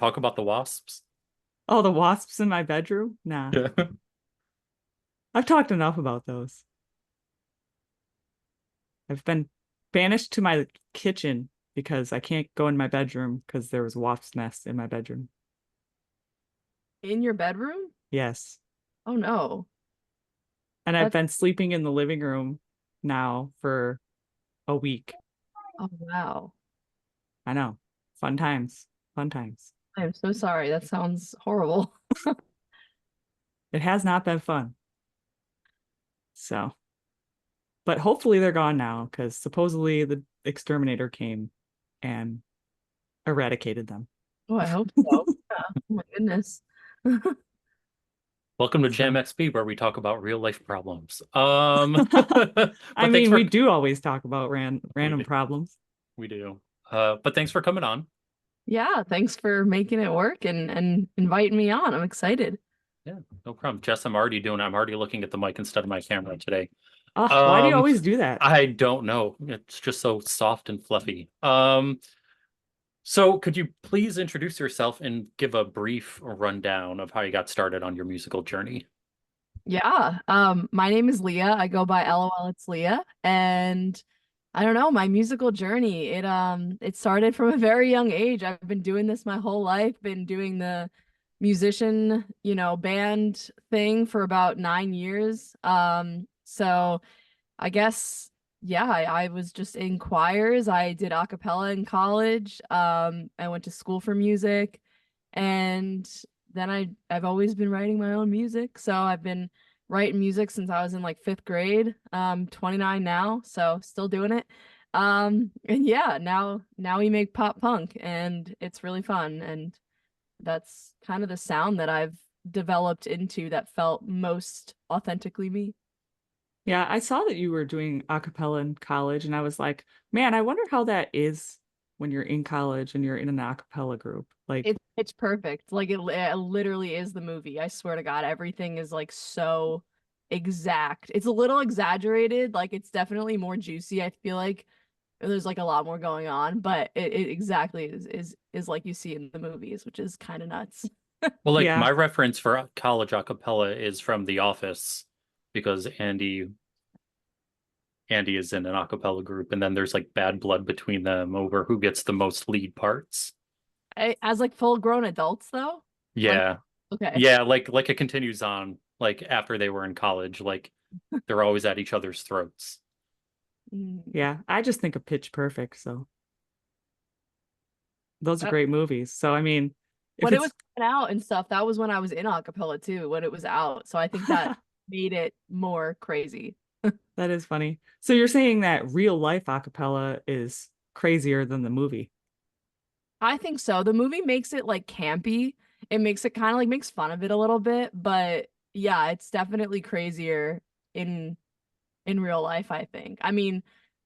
talk about the wasps? Oh, the wasps in my bedroom? Nah. Yeah. I've talked enough about those. I've been banished to my kitchen because I can't go in my bedroom because there was wasp nests in my bedroom. In your bedroom? Yes. Oh no. And I've That's been sleeping in the living room now for a week. oh wow. I know. Fun times. Fun times. I'm so sorry. That sounds horrible. It has not been fun. So, but hopefully they're gone now because supposedly the exterminator came and eradicated them. Oh, I hope so. Yeah. Oh my goodness. Welcome to So, JAMXP, where we talk about real life problems. I But thanks mean, we for do always talk about we random do problems. we do. But thanks for coming on. Yeah, thanks for making it work and inviting me on. I'm excited. Yeah, no problem. Jess, I'm already looking at the mic instead of my camera today. Oh, why do you Um, always do that? I don't know. It's just so soft and fluffy. So could you please introduce yourself and give a brief rundown of how you got started on your musical journey? Yeah. My name is Leah. I go by LOL it's Leah. And I don't know, my musical journey, it started from a very young age. I've been doing this my whole life, been doing the musician, band thing for about 9 years. So I guess yeah, I was just in choirs. I did a cappella in college. I went to school for music, and then I've always been writing my own music. So I've been writing music since I was in like fifth grade. 29 now, so still doing it. And yeah, now we make pop punk, and it's really fun. And that's kind of the sound that I've developed into that felt most authentically me. Yeah, I saw that you were doing a cappella in college, and I was like, man, I wonder how that is when you're in college and you're in an a cappella group. Like, It's perfect. Like it literally is the movie. I swear to God, everything is like so exact. It's a little exaggerated. Like it's definitely more juicy. I feel like there's like a lot more going on, but it exactly is like you see in the movies, which is kind of nuts. Well, like yeah, my reference for college a cappella is from The Office because Andy is in an a cappella group, and then there's like bad blood between them over who gets the most lead parts. As like full grown adults though. Like Yeah. okay. Yeah, like it continues on like after they were in college, like they're always at each other's throats. Mm. yeah. I just think of Pitch Perfect. So those are Uh, great movies. So I mean, if when it was it's coming out and stuff, that was when I was in acapella too, when it was out. So I think that made it more crazy. that is funny. So you're saying that real life a cappella is crazier than the movie. I think so. The movie makes it like campy. It makes it kind of like makes fun of it a little bit, but yeah, it's definitely crazier in in real life, I think. I mean,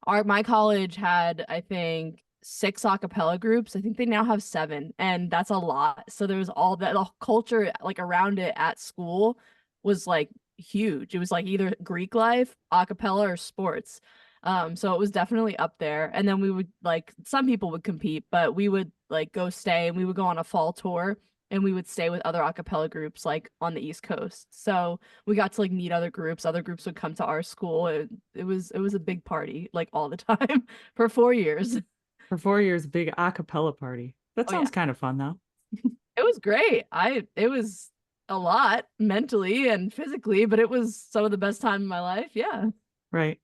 our my college had, I think, six a cappella groups. I think they now have seven, and that's a lot. So there was all that the culture like around it at school was like huge. It was like either Greek life, a cappella, or sports. So it was definitely up there. And then we would like some people would compete, but we would like go stay and we would go on a fall tour and we would stay with other a cappella groups like on the East Coast. So we got to like meet other groups. Other groups would come to our school. It was a big party like all the time for 4 years. For 4 years, big a cappella party. That Oh yeah, sounds kind of fun though. it was great. It was a lot mentally and physically, but it was some of the best time in my life. Yeah. Right.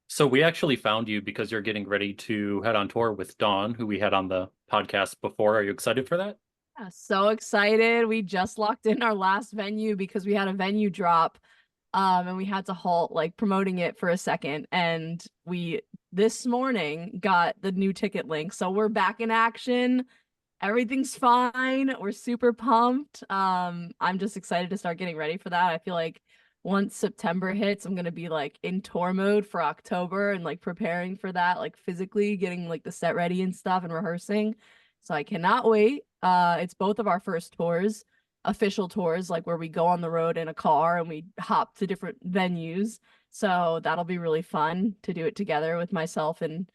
So we actually found you because you're getting ready to head on tour with Dawn, who we had on the podcast before. Are you excited for that? Yeah, so excited. We just locked in our last venue because we had a venue drop. And we had to halt like promoting it for a second. And we this morning got the new ticket link. So we're back in action. Everything's fine. We're super pumped. I'm just excited to start getting ready for that. I feel like once September hits, I'm gonna be like in tour mode for October and like preparing for that, like physically getting like the set ready and stuff and rehearsing. So I cannot wait. It's both of our first tours, official tours, like where we go on the road in a car and we hop to different venues. So that'll be really fun to do it together with myself and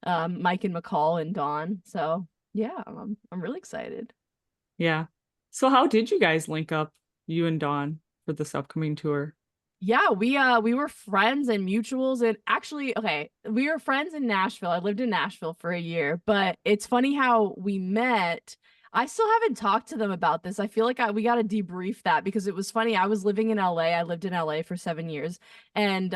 Mike and McCall and Dawn. So Yeah, I'm really excited. Yeah. So how did you guys link up, you and Dawn, for this upcoming tour? Yeah, we were friends and mutuals, and actually, okay, we were friends in Nashville. I lived in Nashville for a year, but it's funny how we met. I still haven't talked to them about this. I feel like we got to debrief that because it was funny. I was living in LA. I lived in LA for 7 years, and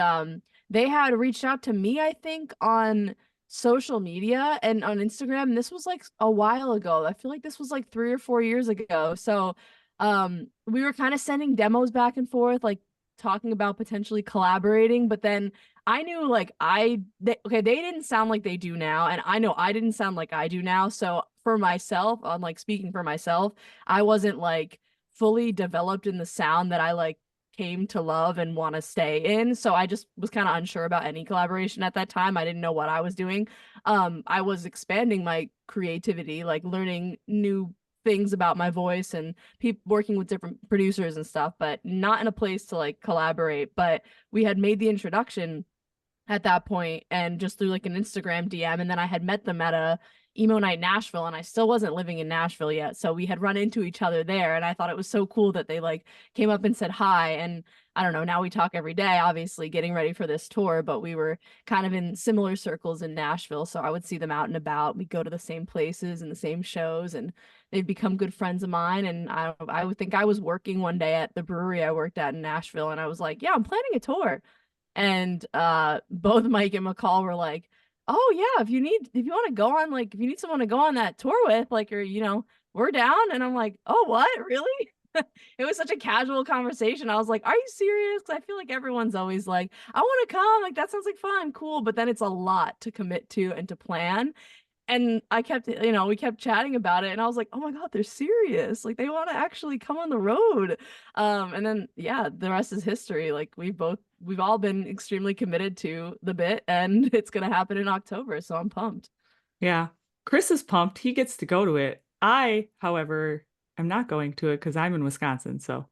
they had reached out to me, I think, on social media and on Instagram. And this was like a while ago. I feel like this was like 3 or 4 years ago. So we were kind of sending demos back and forth, like talking about potentially collaborating, but then I knew like okay, they didn't sound like they do now, and I know I didn't sound like I do now. So for myself, on like speaking for myself, I wasn't like fully developed in the sound that I like came to love and want to stay in. So I just was kind of unsure about any collaboration at that time. I didn't know what I was doing. I was expanding my creativity, like learning new things about my voice and people working with different producers and stuff, but not in a place to like collaborate. But we had made the introduction at that point and just through like an Instagram DM. And then I had met them at a emo night Nashville, and I still wasn't living in Nashville yet. So we had run into each other there, and I thought it was so cool that they like came up and said hi. And I don't know, now we talk every day, obviously getting ready for this tour, but we were kind of in similar circles in Nashville. So I would see them out and about. We go to the same places and the same shows, and they've become good friends of mine. And I would think I was working one day at the brewery I worked at in Nashville, and I was like, yeah, I'm planning a tour. And both Mike and McCall were like, oh yeah, if you want to go on, like if you need someone to go on that tour with, like, or we're down. And I'm like, oh, what, really? It was such a casual conversation. I was like, are you serious? Because I feel like everyone's always like, I want to come, like that sounds like fun, cool, but then it's a lot to commit to and to plan. And I kept, we kept chatting about it, and I was like, oh my God, they're serious. Like they want to actually come on the road. And then yeah, the rest is history. Like we've all been extremely committed to the bit, and it's gonna happen in October, so I'm pumped. Yeah. Chris is pumped. He gets to go to it. I, however, am not going to it because I'm in Wisconsin. So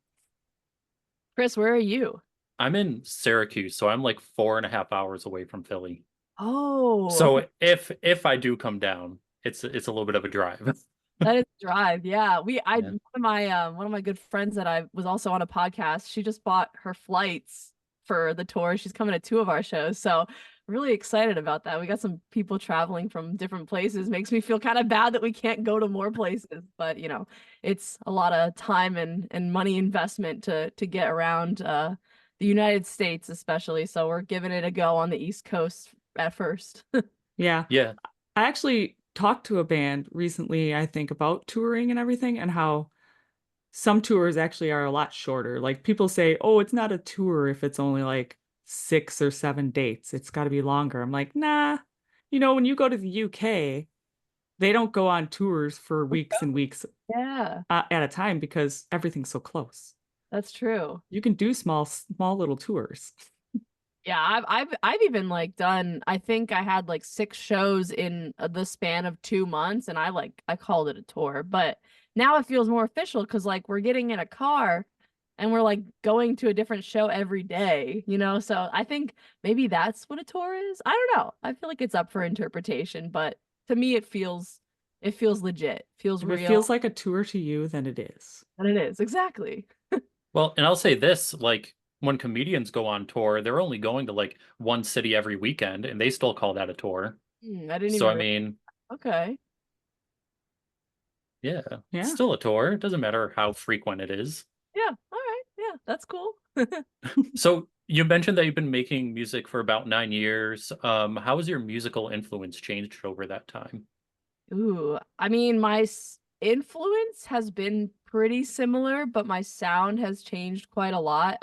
Chris, where are you? I'm in Syracuse, so I'm like 4.5 hours away from Philly. Oh, So if I do come down, it's a little bit of a drive. that is drive. Yeah. Yeah. One of my good friends that I was also on a podcast, she just bought her flights for the tour. She's coming to two of our shows. So really excited about that. We got some people traveling from different places. Makes me feel kind of bad that we can't go to more places, but it's a lot of time and money investment to get around the United States especially. So we're giving it a go on the East Coast at first. yeah. Yeah. I actually talked to a band recently, I think, about touring and everything, and how some tours actually are a lot shorter. Like people say, oh, it's not a tour if it's only like 6 or 7 dates. It's got to be longer. I'm like, nah. When you go to the UK, they don't go on tours for weeks and weeks Yeah, at a time because everything's so close. that's true. You can do small little tours. Yeah, I've even like done, I think I had like 6 shows in the span of 2 months, and I called it a tour. But now it feels more official because like we're getting in a car and we're like going to a different show every day. So I think maybe that's what a tour is. I don't know. I feel like it's up for interpretation, but to me it feels legit, feels If it real. feels like a tour to you, then it is. And it is, exactly. Well, and I'll say this, like when comedians go on tour, they're only going to like one city every weekend, and they still call that a tour. I didn't So even I mean, okay. yeah, it's Yeah. still a tour. It doesn't matter how frequent it is. Yeah, all right. Yeah, that's cool. So you mentioned that you've been making music for about 9 years. How has your musical influence changed over that time? Ooh, I mean, my influence has been pretty similar, but my sound has changed quite a lot.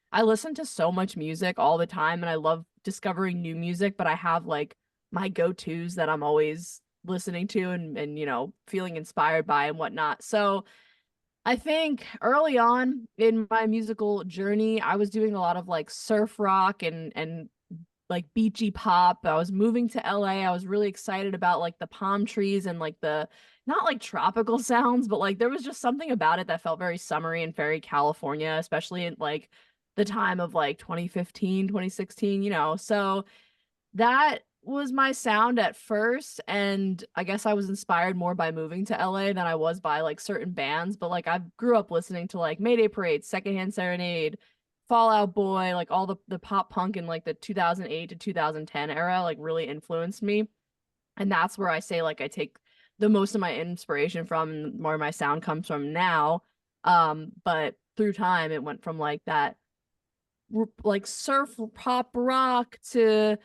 I listen to so much music all the time, and I love discovering new music, but I have like my go-tos that I'm always listening to and feeling inspired by and whatnot. So I think early on in my musical journey, I was doing a lot of like surf rock and like beachy pop. I was moving to LA. I was really excited about like the palm trees and like the not like tropical sounds, but like there was just something about it that felt very summery and very California, especially in like the time of like 2015, 2016. So that was my sound at first, and I guess I was inspired more by moving to LA than I was by like certain bands. But like I grew up listening to like Mayday Parade, Secondhand Serenade, Fall Out Boy, like all the pop punk in like the 2008 to 2010 era like really influenced me. And that's where I say like I take the most of my inspiration from and where my sound comes from now. But through time it went from like that like surf pop rock to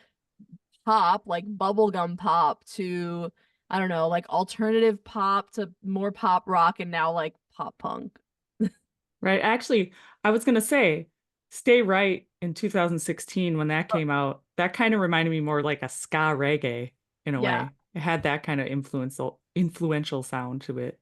pop, like bubblegum pop, to I don't know, like alternative pop to more pop rock, and now like pop punk. Right. Actually, I was going to say, Stay Right in 2016 when that came out, that kind of reminded me more like a ska reggae in a Yeah. way. It had that kind of influential sound to it.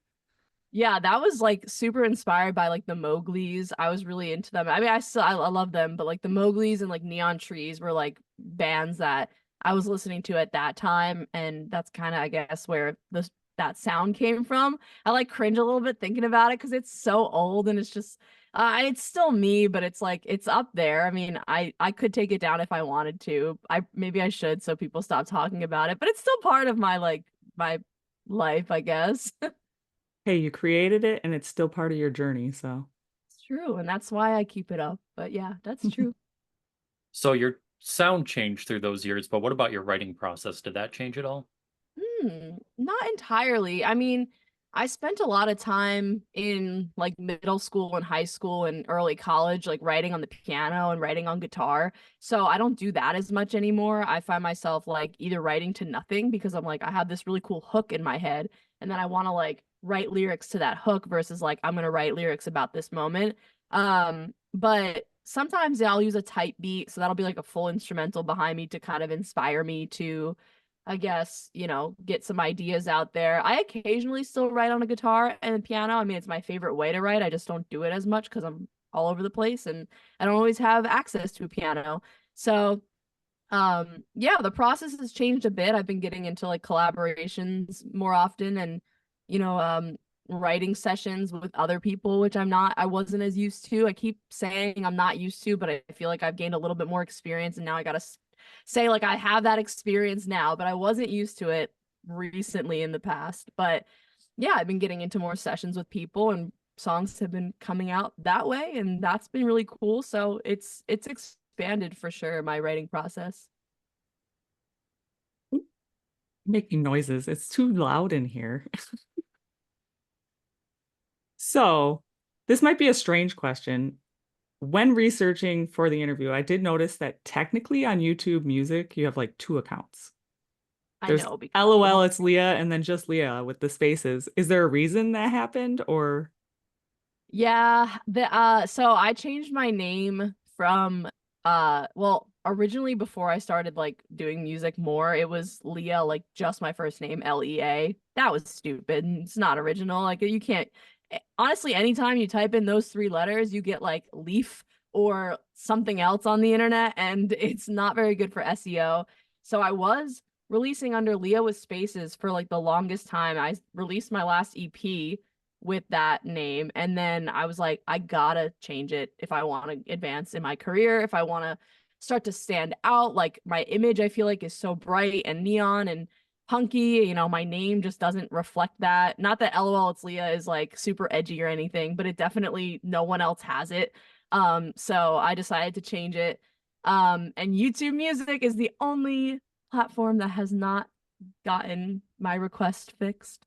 Yeah, that was like super inspired by like the Mowglis. I was really into them. I mean, I love them, but like the Mowglis and like Neon Trees were like bands that I was listening to at that time, and that's kind of I guess where this that sound came from. I like cringe a little bit thinking about it because it's so old and it's just it's still me, but it's like it's up there. I mean, I could take it down if I wanted to. I maybe I should so people stop talking about it, but it's still part of my like my life, I guess. Hey, you created it and it's still part of your journey. So, It's true, and that's why I keep it up. But yeah, that's true. So your sound changed through those years, but what about your writing process? Did that change at all? Not entirely. I mean, I spent a lot of time in like middle school and high school and early college, like writing on the piano and writing on guitar. So I don't do that as much anymore. I find myself like either writing to nothing because I'm like, I have this really cool hook in my head, and then I want to like write lyrics to that hook versus like I'm gonna write lyrics about this moment. But sometimes yeah, I'll use a type beat, so that'll be like a full instrumental behind me to kind of inspire me to I guess, get some ideas out there. I occasionally still write on a guitar and piano. I mean, it's my favorite way to write. I just don't do it as much because I'm all over the place and I don't always have access to a piano. So, yeah, the process has changed a bit. I've been getting into like collaborations more often and, you know, um, writing sessions with other people, which I wasn't as used to. I keep saying I'm not used to, but I feel like I've gained a little bit more experience and now I gotta say like I have that experience now, but I wasn't used to it recently in the past. But yeah, I've been getting into more sessions with people and songs have been coming out that way and that's been really cool. So it's expanded for sure my writing process. making noises. It's too loud in here. So, this might be a strange question. When researching for the interview, I did notice that technically on YouTube Music, you have like two accounts. I There's know because LOL, it's Leah, and then just Leah with the spaces. Is there a reason that happened or yeah, the so I changed my name from well, originally before I started like doing music more, it was Leah, like just my first name, Lea. That was stupid. And it's not original. Like you can't honestly, anytime you type in those three letters, you get like leaf or something else on the internet, and it's not very good for SEO. So I was releasing under Leah with spaces for like the longest time. I released my last EP with that name. And then I was like, I gotta change it if I want to advance in my career, if I want to start to stand out. Like my image, I feel like is so bright and neon and punky. My name just doesn't reflect that. Not that LOL It's Leah is like super edgy or anything, but it definitely no one else has it. So I decided to change it. And YouTube Music is the only platform that has not gotten my request fixed.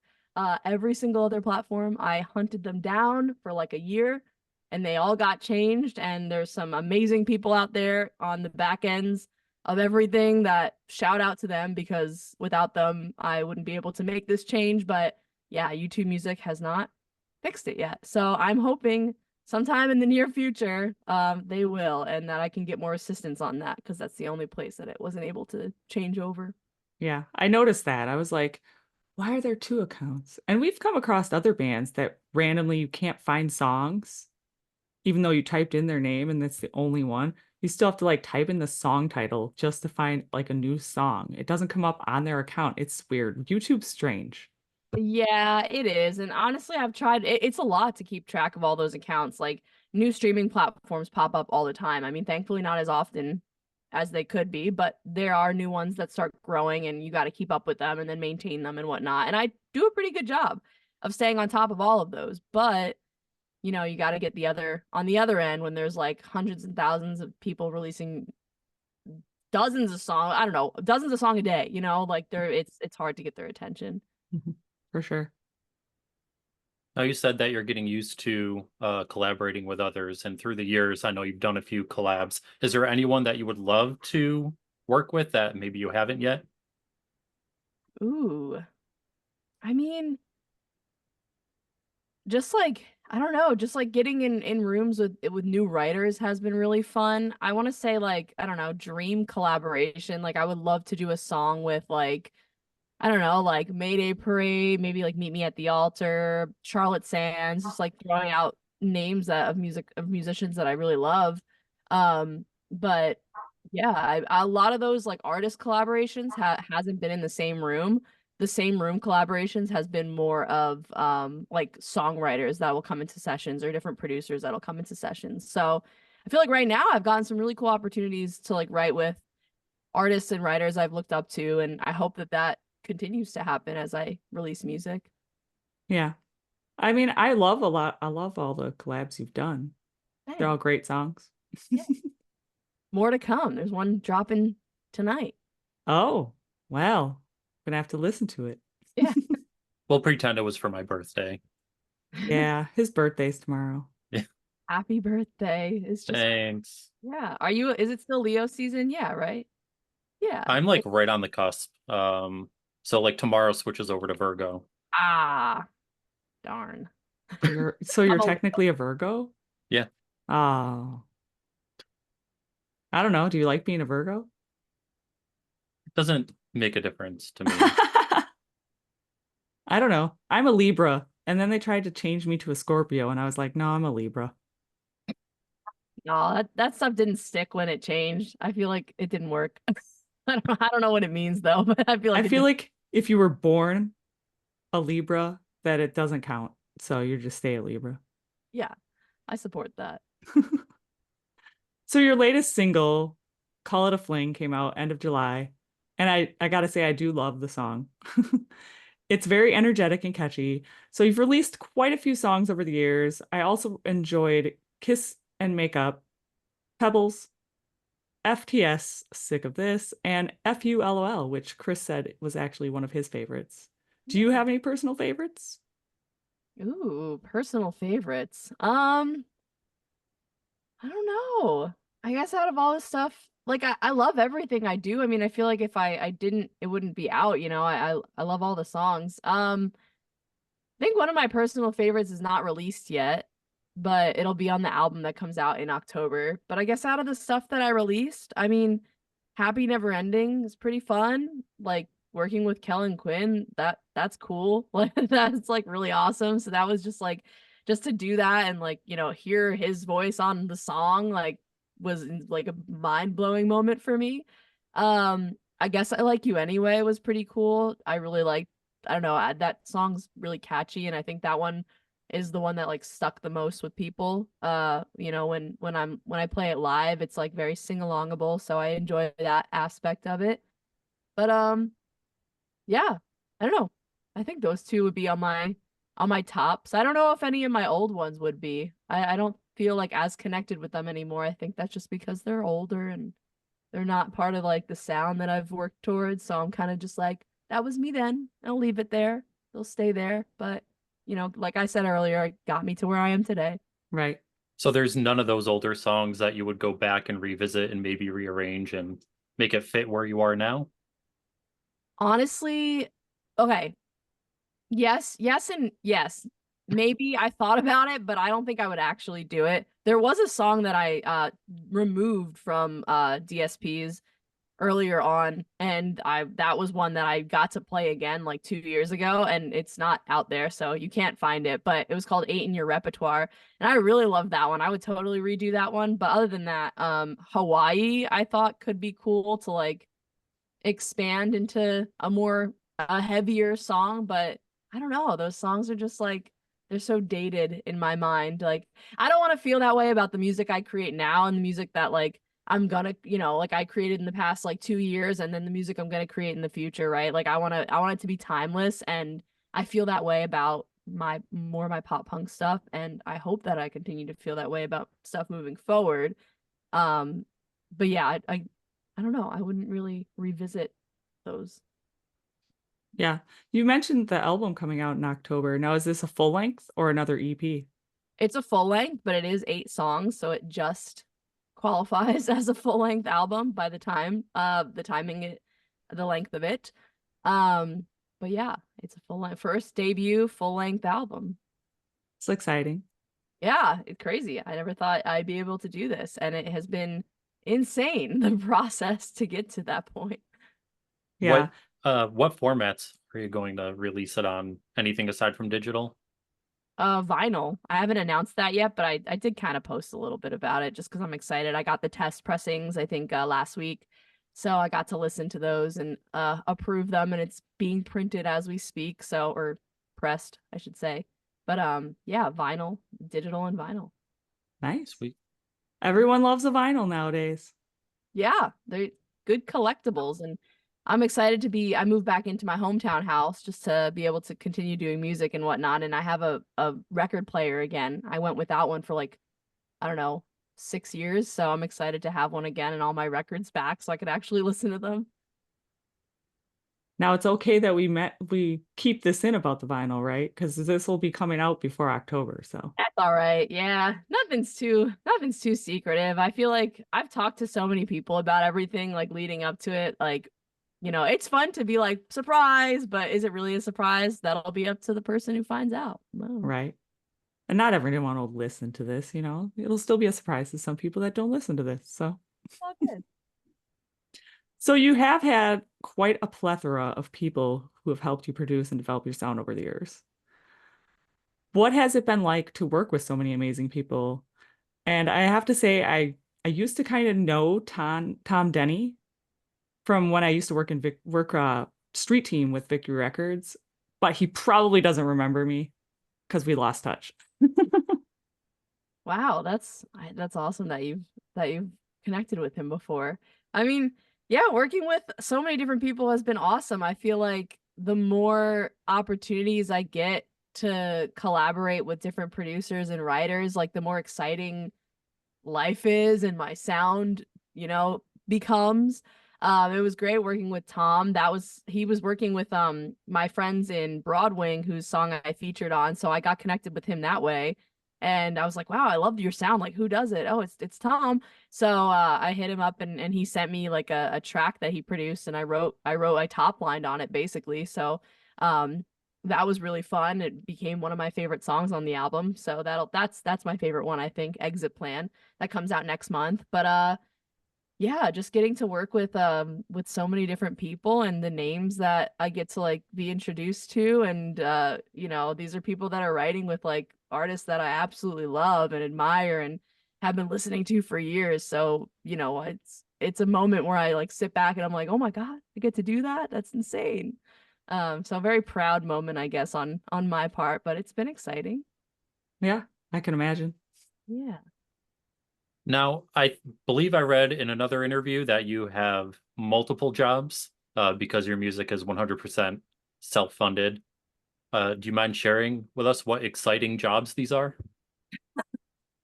Every single other platform, I hunted them down for like a year and they all got changed. And there's some amazing people out there on the back ends of everything that shout out to them because without them, I wouldn't be able to make this change. But yeah, YouTube Music has not fixed it yet. So I'm hoping sometime in the near future, they will, and that I can get more assistance on that because that's the only place that it wasn't able to change over. yeah, I noticed that. I was like, why are there two accounts? And we've come across other bands that randomly you can't find songs, even though you typed in their name and that's the only one. You still have to like type in the song title just to find like a new song. It doesn't come up on their account. It's weird. YouTube's strange. Yeah, it is. And honestly, I've tried it's a lot to keep track of all those accounts. Like new streaming platforms pop up all the time. I mean, thankfully not as often as they could be, but there are new ones that start growing and you got to keep up with them and then maintain them and whatnot. And I do a pretty good job of staying on top of all of those. But, you know, you got to get on the other end when there's like hundreds and thousands of people releasing dozens of songs, I don't know, dozens of songs a day, you know, like it's hard to get their attention. For sure. Now, you said that you're getting used to collaborating with others, and through the years, I know you've done a few collabs. Is there anyone that you would love to work with that maybe you haven't yet? Ooh, I mean, just like, I don't know, just like getting in rooms with new writers has been really fun. I want to say like, I don't know, dream collaboration. Like I would love to do a song with like, I don't know, like Mayday Parade, maybe like Meet Me at the Altar, Charlotte Sands, just like throwing out names of musicians that I really love. But yeah, a lot of those like artist collaborations hasn't been in the same room. The same room collaborations has been more of like songwriters that will come into sessions or different producers that'll come into sessions. So I feel like right now I've gotten some really cool opportunities to like write with artists and writers I've looked up to, and I hope that continues to happen as I release music. Yeah. I mean, I love all the collabs you've done. They're all Thanks. great songs. Yeah. More to come. There's one dropping tonight. Oh, well, gonna have to listen to it. Yeah. We'll pretend it was for my birthday. Yeah, his birthday's tomorrow. Yeah. Happy birthday. It's just Thanks. yeah. Is it still Leo season? Yeah, right? Yeah. I'm like right on the cusp. So like tomorrow switches over to Virgo. Ah, darn. So you're I'm a technically a Virgo? Yeah. Oh. I don't know. Do you like being a Virgo? It doesn't make a difference to me. I don't know. I'm a Libra. And then they tried to change me to a Scorpio, and I was like, no, I'm a Libra. No, that stuff didn't stick when it changed. I feel like it didn't work. I don't know what it means though, but I feel I like it feel didn't. like if you were born a Libra, that it doesn't count. So you just stay a Libra. Yeah, I support that. So your latest single, Call It a Fling, came out end of July. And I gotta say, I do love the song. It's very energetic and catchy. So you've released quite a few songs over the years. I also enjoyed Kiss and Makeup, Pebbles, FTS, Sick of This, and FULOL, which Chris said was actually one of his favorites. Do you have any personal favorites? Ooh, personal favorites. I don't know. I guess out of all this stuff, like I love everything I do. I mean, I feel like if I didn't, it wouldn't be out, you know. I love all the songs. I think one of my personal favorites is not released yet, but it'll be on the album that comes out in October. But I guess out of the stuff that I released, I mean, Happy Never Ending is pretty fun. Like working with Kellen Quinn, that's cool. Like that's like really awesome. So that was just like just to do that and like, you know, hear his voice on the song like was like a mind-blowing moment for me. I guess I Like You Anyway was pretty cool. I really like I don't know, that song's really catchy and I think that one is the one that like stuck the most with people. You know, when I play it live, it's like very sing-alongable, so I enjoy that aspect of it. But yeah, I don't know. I think those two would be on my tops. I don't know if any of my old ones would be. I don't feel like as connected with them anymore. I think that's just because they're older and they're not part of like the sound that I've worked towards. So I'm kind of just like, that was me then. I'll leave it there. They'll stay there. But, you know, like I said earlier, it got me to where I am today. Right. So there's none of those older songs that you would go back and revisit and maybe rearrange and make it fit where you are now? Honestly, okay. Yes, and yes. Maybe I thought about it, but I don't think I would actually do it. There was a song that I removed from DSPs earlier on, and I that was one that I got to play again like 2 years ago, and it's not out there, so you can't find it. But it was called Eight in Your Repertoire, and I really loved that one. I would totally redo that one. But other than that, Hawaii I thought could be cool to like expand into a heavier song, but I don't know. Those songs are just like they're so dated in my mind. Like I don't want to feel that way about the music I create now and the music that like I'm gonna, like I created in the past like 2 years, and then the music I'm gonna create in the future, right? Like I want it to be timeless, and I feel that way about my pop punk stuff, and I hope that I continue to feel that way about stuff moving forward. Um, but yeah, I don't know. I wouldn't really revisit those. Yeah. You mentioned the album coming out in October. Now, is this a full length or another EP? It's a full length, but it is 8 songs, so it just qualifies as a full length album by the timing it the length of it. Um, but yeah, it's a full length first debut full length album. It's exciting. Yeah, it's crazy. I never thought I'd be able to do this, and it has been insane the process to get to that point. Yeah. What formats are you going to release it on? Anything aside from digital? Vinyl. I haven't announced that yet, but I did kind of post a little bit about it just because I'm excited. I got the test pressings, I think, last week. So I got to listen to those and approve them, and it's being printed as we speak, or pressed, I should say. But yeah, vinyl, digital and vinyl. Nice. Sweet. Everyone loves a vinyl nowadays. Yeah, they're good collectibles, and I moved back into my hometown house just to be able to continue doing music and whatnot, and I have a record player again. I went without one for like, I don't know, 6 years, so I'm excited to have one again and all my records back so I could actually listen to them. Now it's okay that we keep this in about the vinyl, right? Because this will be coming out before October. So That's all right. Yeah, nothing's too secretive. I feel like I've talked to so many people about everything like leading up to it. Like, it's fun to be like surprise, but is it really a surprise? That'll be up to the person who finds out. Wow. right. And not everyone will listen to this, you know. It'll still be a surprise to some people that don't listen to this. All good. So you have had quite a plethora of people who have helped you produce and develop your sound over the years. What has it been like to work with so many amazing people? And I have to say, I used to kind of know Tom Denny from when I used to work in street team with Victory Records, but he probably doesn't remember me because we lost touch. Wow, that's awesome that you've connected with him before. I mean, yeah, working with so many different people has been awesome. I feel like the more opportunities I get to collaborate with different producers and writers, like the more exciting life is and my sound, becomes. It was great working with Tom. He was working with my friends in Broadwing whose song I featured on, so I got connected with him that way. And I was like, wow, I loved your sound. Like, who does it? Oh, it's Tom. So I hit him up, and he sent me like a track that he produced, and I top lined on it basically. So um that was really fun. It became one of my favorite songs on the album. So that's my favorite one, I think, Exit Plan, that comes out next month. But yeah, just getting to work with so many different people and the names that I get to like be introduced to, and these are people that are writing with like artists that I absolutely love and admire and have been listening to for years. So, it's a moment where I like sit back and I'm like, "Oh my God, I get to do that? That's insane." So a very proud moment, I guess, on my part, but it's been exciting. Yeah, I can imagine. Yeah. Now, I believe I read in another interview that you have multiple jobs because your music is 100% self-funded. Do you mind sharing with us what exciting jobs these are?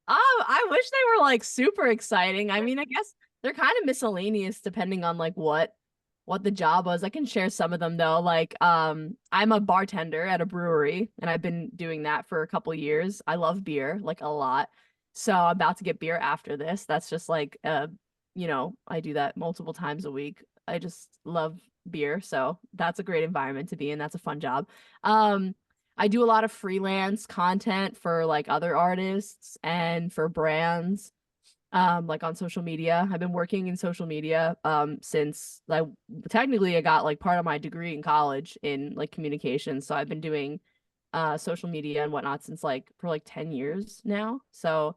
I wish they were like super exciting. I mean, I guess they're kind of miscellaneous depending on like what the job was. I can share some of them though. Like I'm a bartender at a brewery and I've been doing that for a couple years. I love beer like a lot. So I'm about to get beer after this. That's just like I do that multiple times a week. I just love beer, so that's a great environment to be in. That's a fun job. Um I do a lot of freelance content for like other artists and for brands, like on social media. I've been working in social media since I got like part of my degree in college in like communications. So I've been doing social media and whatnot since like for like 10 years now. So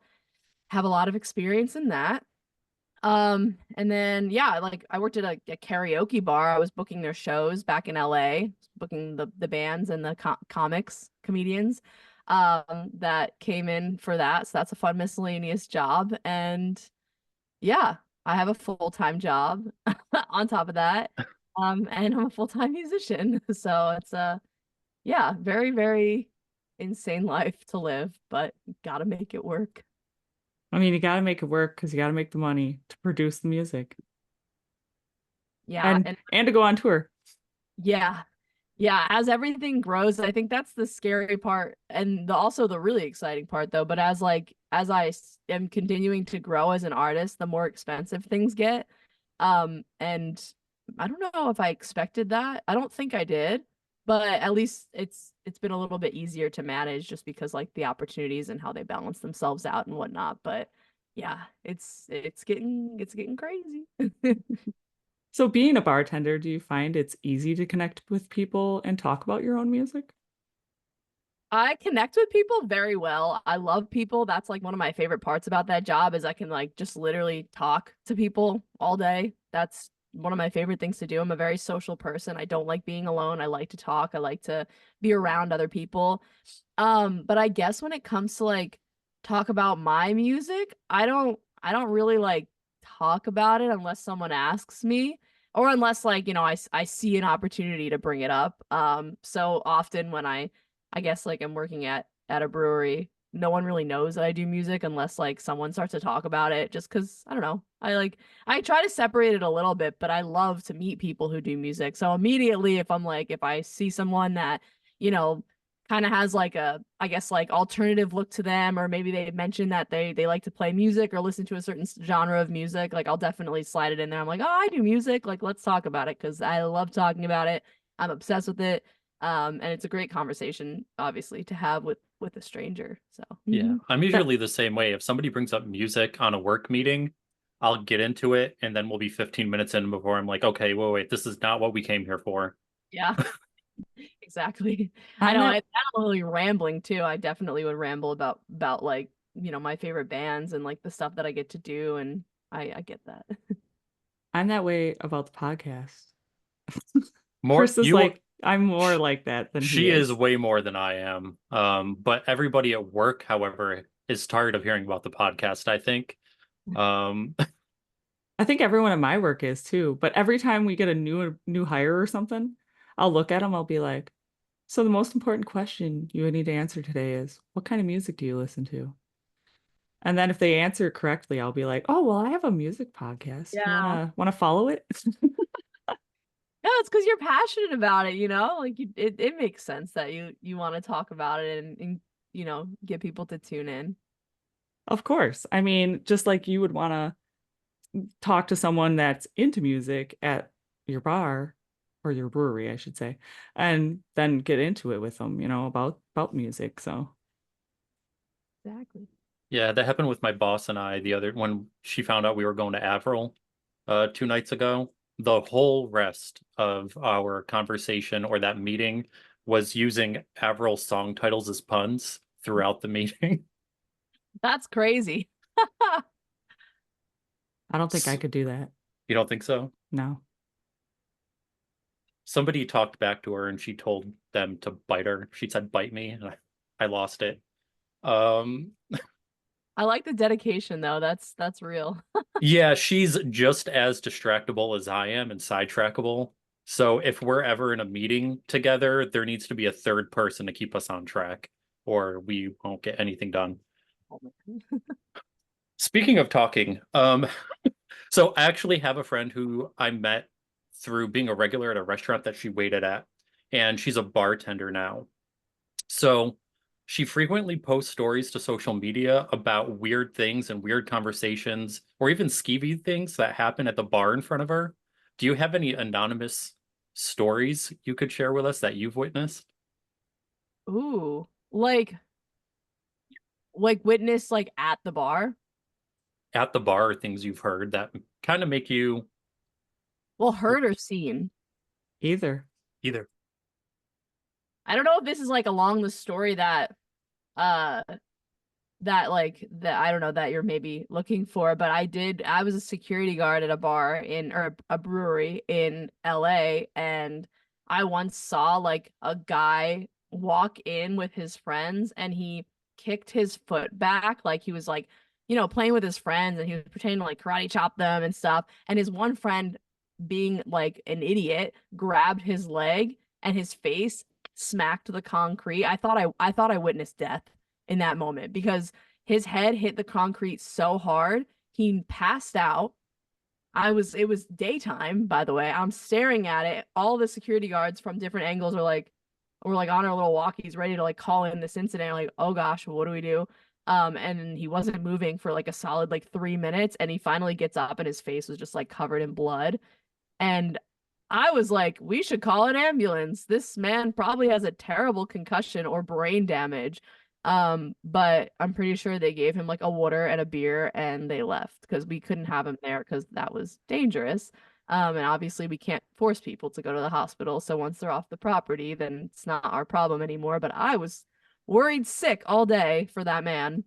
have a lot of experience in that. And then yeah, like I worked at a karaoke bar. I was booking their shows back in LA, booking the bands and the comics, comedians that came in for that. So that's a fun miscellaneous job. And yeah, I have a full-time job on top of that. And I'm a full-time musician. So it's yeah, very, very insane life to live, but gotta make it work. I mean, you got to make it work because you got to make the money to produce the music Yeah, and and to go on tour. yeah. Yeah, as everything grows, I think that's the scary part and also the really exciting part though. But as am continuing to grow as an artist, the more expensive things get. And I don't know if I expected that. I don't think I did, but at least it's been a little bit easier to manage just because like the opportunities and how they balance themselves out and whatnot. But yeah, it's getting crazy. So, being a bartender, do you find it's easy to connect with people and talk about your own music? I connect with people very well. I love people. That's like one of my favorite parts about that job is I can like just literally talk to people all day. That's one of my favorite things to do. I'm a very social person. I don't like being alone. I like to talk. I like to be around other people. But I guess when it comes to like talk about my music, I don't really like talk about it unless someone asks me or unless like, I see an opportunity to bring it up. So often when I guess like I'm working at a brewery. No one really knows that I do music unless like someone starts to talk about it just 'cause I don't know. I try to separate it a little bit, but I love to meet people who do music. So immediately if I see someone that, you know, kind of has like a I guess like alternative look to them or maybe they mentioned that they like to play music or listen to a certain genre of music, like I'll definitely slide it in there. I'm like, "Oh, I do music. Like let's talk about it 'cause I love talking about it. I'm obsessed with it." And it's a great conversation, obviously, to have with a stranger. So Yeah, I'm That usually the same way. If somebody brings up music on a work meeting, I'll get into it, and then we'll be 15 minutes in before I'm like, okay, wait, this is not what we came here for. yeah, exactly. I I'm know that I'm really rambling too. I definitely would ramble about like, my favorite bands and like the stuff that I get to do, and I get that. I'm that way about the podcast. More Chris is you, like, I'm more like that than he she is is. way more than I am. But everybody at work, however, is tired of hearing about the podcast, I think. Um, I think everyone at my work is too. But every time we get a new hire or something, I'll look at them, I'll be like, so the most important question you would need to answer today is, what kind of music do you listen to? And then if they answer correctly, I'll be like, oh, well, I have a music podcast. You Yeah. wanna follow it? No, it's because you're passionate about it, Like it makes sense that you want to talk about it and get people to tune in. Of course. I mean, just like you would want to talk to someone that's into music at your bar or your brewery, I should say, and then get into it with them, about music. So, Exactly. yeah, that happened with my boss and I the other when she found out we were going to Avril 2 nights ago. The whole rest of our conversation or that meeting was using Avril song titles as puns throughout the meeting. That's crazy. I don't think I could do that. You don't think so? No. Somebody talked back to her and she told them to bite her. She said, bite me, and I lost it. Um, I like the dedication though. That's real. yeah, she's just as distractible as I am and sidetrackable. So if we're ever in a meeting together, there needs to be a third person to keep us on track, or we won't get anything done. Oh, man. Speaking of talking, so I actually have a friend who I met through being a regular at a restaurant that she waited at, and she's a bartender now. So she frequently posts stories to social media about weird things and weird conversations, or even skeevy things that happen at the bar in front of her. Do you have any anonymous stories you could share with us that you've witnessed? Ooh, like witness like at the bar. At the bar, or things you've heard that kind of make you Well, heard or seen. Either. either. I don't know if this is like along the story uh that I don't know that you're maybe looking for, but I was a security guard at a bar in or a brewery in LA, and I once saw like a guy walk in with his friends and he kicked his foot back like he was like playing with his friends, and he was pretending to like karate chop them and stuff. And his one friend, being like an idiot, grabbed his leg and his face smacked the concrete. I thought I witnessed death in that moment because his head hit the concrete so hard, he passed out. It was daytime, by the way. I'm staring at it. All the security guards from different angles were like on our little walkies ready to like call in this incident. Like, oh gosh, what do we do? And he wasn't moving for like a solid like 3 minutes, and he finally gets up and his face was just like covered in blood. And I was like, we should call an ambulance. This man probably has a terrible concussion or brain damage. But I'm pretty sure they gave him like a water and a beer and they left because we couldn't have him there because that was dangerous. And obviously we can't force people to go to the hospital. So once they're off the property, then it's not our problem anymore. But I was worried sick all day for that man.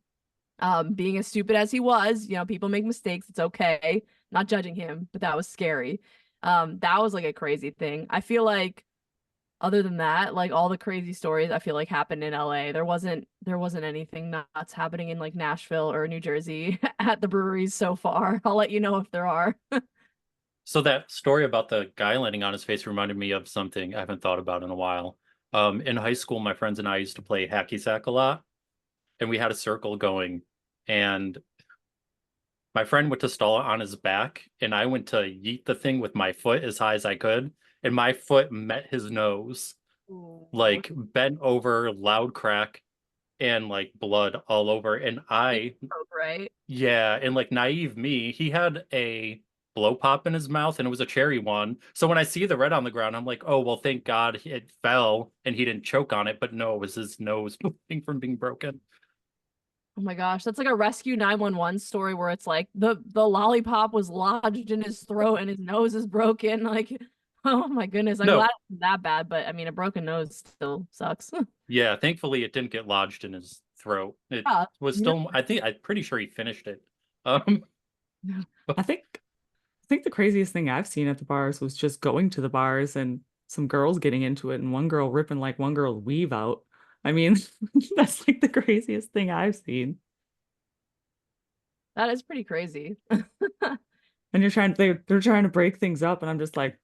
Being as stupid as he was, people make mistakes. It's okay. Not judging him, but that was scary. That was like a crazy thing. I feel like other than that, like all the crazy stories I feel like happened in LA. There wasn't anything nuts happening in like Nashville or New Jersey at the breweries so far. I'll let you know if there are. So that story about the guy landing on his face reminded me of something I haven't thought about in a while. In high school, my friends and I used to play hacky sack a lot, and we had a circle going, and my friend went to stall it on his back, and I went to yeet the thing with my foot as high as I could, and my foot met his nose, Ooh. like bent over, loud crack, and like blood all over. And Right? yeah, and like naive me, he had a blow pop in his mouth, and it was a cherry one. So when I see the red on the ground, I'm like, oh, well, thank God it fell and he didn't choke on it. But no, it was his nose bleeding from being broken. Oh my gosh, that's like a Rescue 911 story where it's like the lollipop was lodged in his throat and his nose is broken. Like, oh my goodness, I'm glad No, it wasn't that bad, but I mean, a broken nose still sucks. yeah, thankfully it didn't get lodged in his throat. It Yeah, was yeah. still, I'm pretty sure he finished it. Um, I think the craziest thing I've seen at the bars was just going to the bars and some girls getting into it and one girl ripping like one girl's weave out. I mean, that's like the craziest thing I've seen. That is pretty crazy. And they're trying to break things up and I'm just like,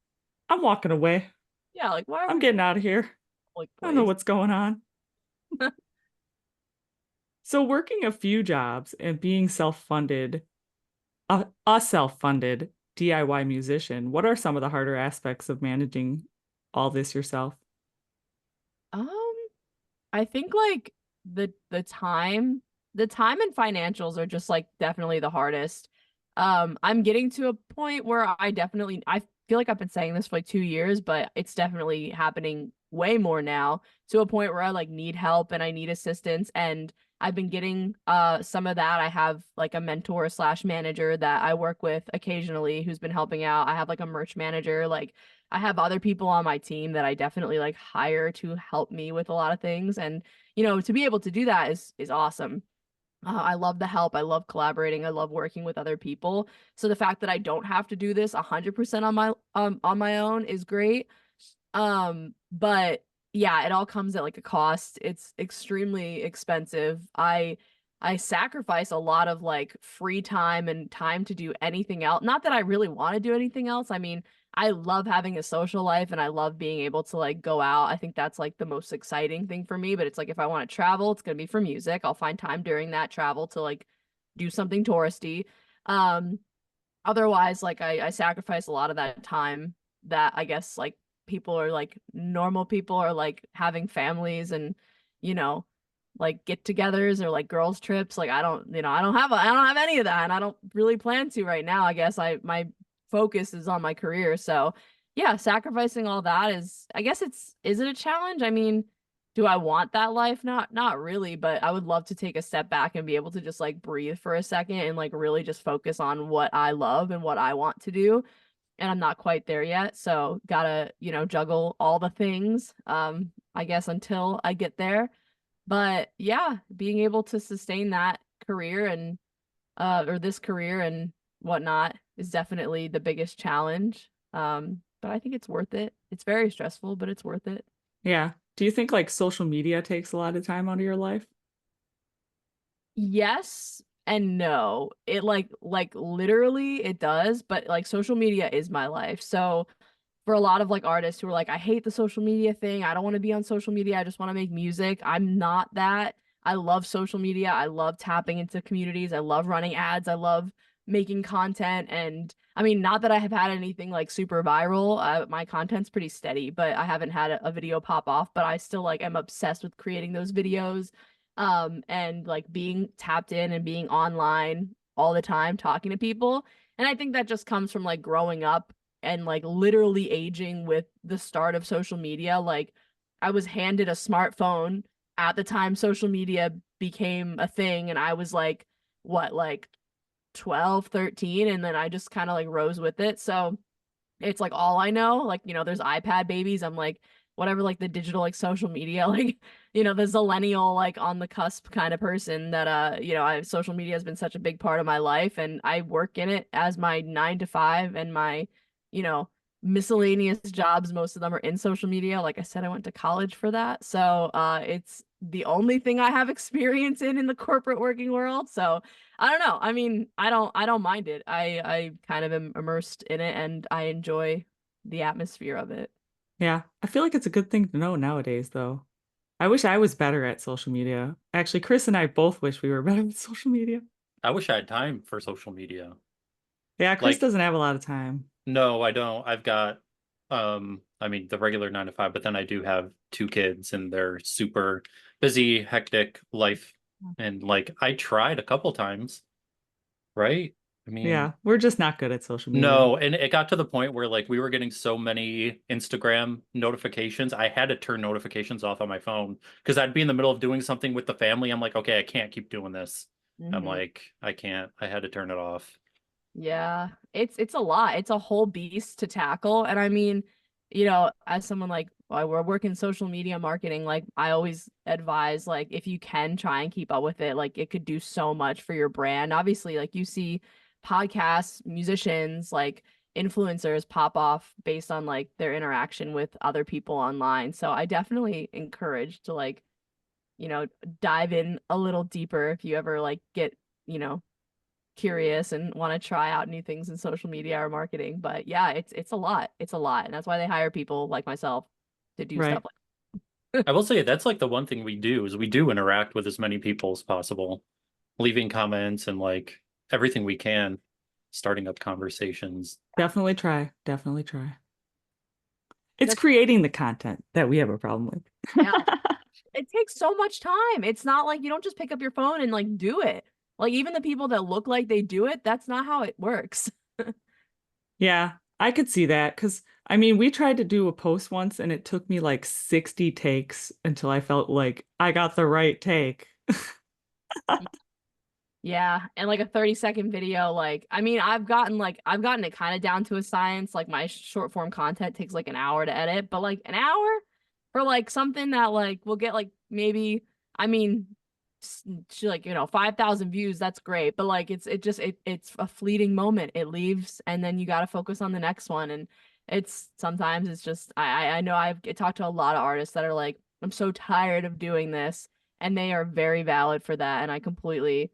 I'm walking away. Yeah, like why are I'm we getting out of here. like I don't know place? what's going on. So working a few jobs and being self-funded, a self-funded DIY musician, what are some of the harder aspects of managing all this yourself? Um, I think like the time, the time and financials are just like definitely the hardest. I'm getting to a point where I feel like I've been saying this for like 2 years, but it's definitely happening way more now to a point where I like need help and I need assistance, and I've been getting some of that. I have like a mentor slash manager that I work with occasionally who's been helping out. I have like a merch manager, like I have other people on my team that I definitely like hire to help me with a lot of things. And to be able to do that is awesome. I love the help. I love collaborating. I love working with other people. So the fact that I don't have to do this 100% on my own is great. But yeah, it all comes at like a cost. It's extremely expensive. I sacrifice a lot of like free time and time to do anything else. Not that I really want to do anything else. I mean, I love having a social life and I love being able to like go out. I think that's like the most exciting thing for me. But it's like if I want to travel, it's gonna be for music. I'll find time during that travel to like do something touristy. Um, Otherwise, like I sacrifice a lot of that time that I guess like people are like normal people are like having families and you know like get-togethers or like girls trips. Like I don't have any of that, and I don't really plan to right now. I guess my focus is on my career. So yeah, sacrificing all that is, I guess is it a challenge? I mean, do I want that life? Not really, but I would love to take a step back and be able to just like breathe for a second and like really just focus on what I love and what I want to do. And I'm not quite there yet, so gotta, juggle all the things. I guess until I get there. But yeah, being able to sustain that career and or this career and whatnot is definitely the biggest challenge. But I think it's worth it. It's very stressful, but it's worth it. Yeah. Do you think like social media takes a lot of time out of your life? Yes and no. It like literally it does, but like social media is my life. So for a lot of like artists who are like, I hate the social media thing. I don't want to be on social media. I just want to make music. I'm not that. I love social media. I love tapping into communities. I love running ads. I love making content. And I mean, not that I have had anything like super viral. My content's pretty steady, but I haven't had a video pop off, but I still like am obsessed with creating those videos. And like being tapped in and being online all the time, talking to people. And I think that just comes from like growing up and like literally aging with the start of social media. Like I was handed a smartphone at the time social media became a thing, and I was like, what, like 12, 13, and then I just kind of like rose with it. So it's like all I know. Like, there's iPad babies. I'm like, whatever, like the digital, like social media, like, the zillennial, like on the cusp kind of person that, social media has been such a big part of my life. And I work in it as my 9 to 5 and my, you know, miscellaneous jobs. Most of them are in social media. Like I said, I went to college for that. So, it's the only thing I have experience in the corporate working world. So, I don't know. I mean, I don't mind it. I kind of am immersed in it and I enjoy the atmosphere of it. Yeah, I feel like it's a good thing to know nowadays, though. I wish I was better at social media. Actually, Chris and I both wish we were better at social media. I wish I had time for social media. Yeah, Chris Like, doesn't have a lot of time. no, I don't. I've got, I mean, the regular 9 to 5, but then I do have 2 kids and they're super busy, hectic life. And like, I tried a couple times, right? I mean, Yeah, we're just not good at social media. no, and it got to the point where like we were getting so many Instagram notifications, I had to turn notifications off on my phone because I'd be in the middle of doing something with the family. I'm like, okay, I can't keep doing this. I'm Hmm. like, I can't. I had to turn it off. Yeah, it's a lot. It's a whole beast to tackle. And I mean, as someone like we're working social media marketing, like I always advise like if you can try and keep up with it, like it could do so much for your brand. Obviously, like you see podcasts, musicians, like influencers pop off based on like their interaction with other people online. So I definitely encourage to like, you know, dive in a little deeper if you ever like get, you know, curious and want to try out new things in social media or marketing. But yeah, it's a lot. It's a lot. And that's why they hire people like myself to do Right. stuff like I will say that's like the one thing we do is we do interact with as many people as possible, leaving comments and like everything we can, starting up conversations. Definitely try. Definitely try. It's that's creating the content that we have a problem with. yeah. It takes so much time. It's not like you don't just pick up your phone and like do it. Like even the people that look like they do it, that's not how it works. Yeah, I could see that because I mean, we tried to do a post once and it took me like 60 takes until I felt like I got the right take. Yeah, and like a 30-second video, like I mean, I've gotten it kind of down to a science. Like my short form content takes like an hour to edit, but like an hour for like something that like will get like maybe, I mean, like 5,000 views, that's great, but like it's a fleeting moment. It leaves and then you got to focus on the next one. And it's sometimes it's just I know I've talked to a lot of artists that are like, I'm so tired of doing this, and they are very valid for that, and I completely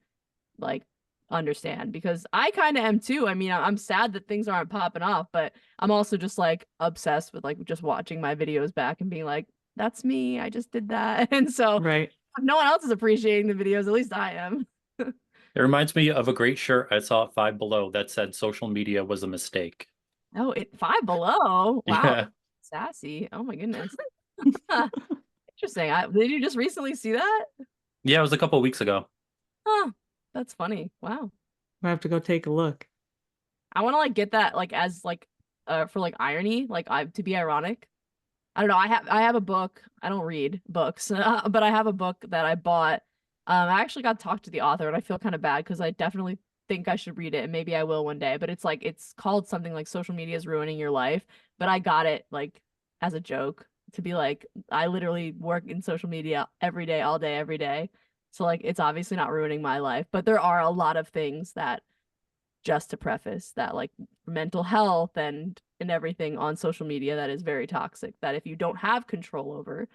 like understand because I kind of am too. I mean, I'm sad that things aren't popping off, but I'm also just like obsessed with like just watching my videos back and being like, that's me. I just did that. And so Right. if no one else is appreciating the videos, at least I am. It reminds me of a great shirt I saw at Five Below that said social media was a mistake. Oh, Five Below. Wow, Yeah. that's sassy. Oh my goodness. Huh, interesting. Did you just recently see that? Yeah, it was a couple of weeks ago. Huh, that's funny. Wow. I have to go take a look. I want to like get that like as like for like irony, like I to be ironic. I don't know. I have a book. I don't read books, but I have a book that I bought. I actually got to talk to the author, and I feel kind of bad because I definitely think I should read it, and maybe I will one day. But it's like it's called something like "Social Media is Ruining Your Life," but I got it like as a joke to be like, I literally work in social media every day, all day, every day. So like, it's obviously not ruining my life, but there are a lot of things that just to preface that like mental health and everything on social media that is very toxic that if you don't have control over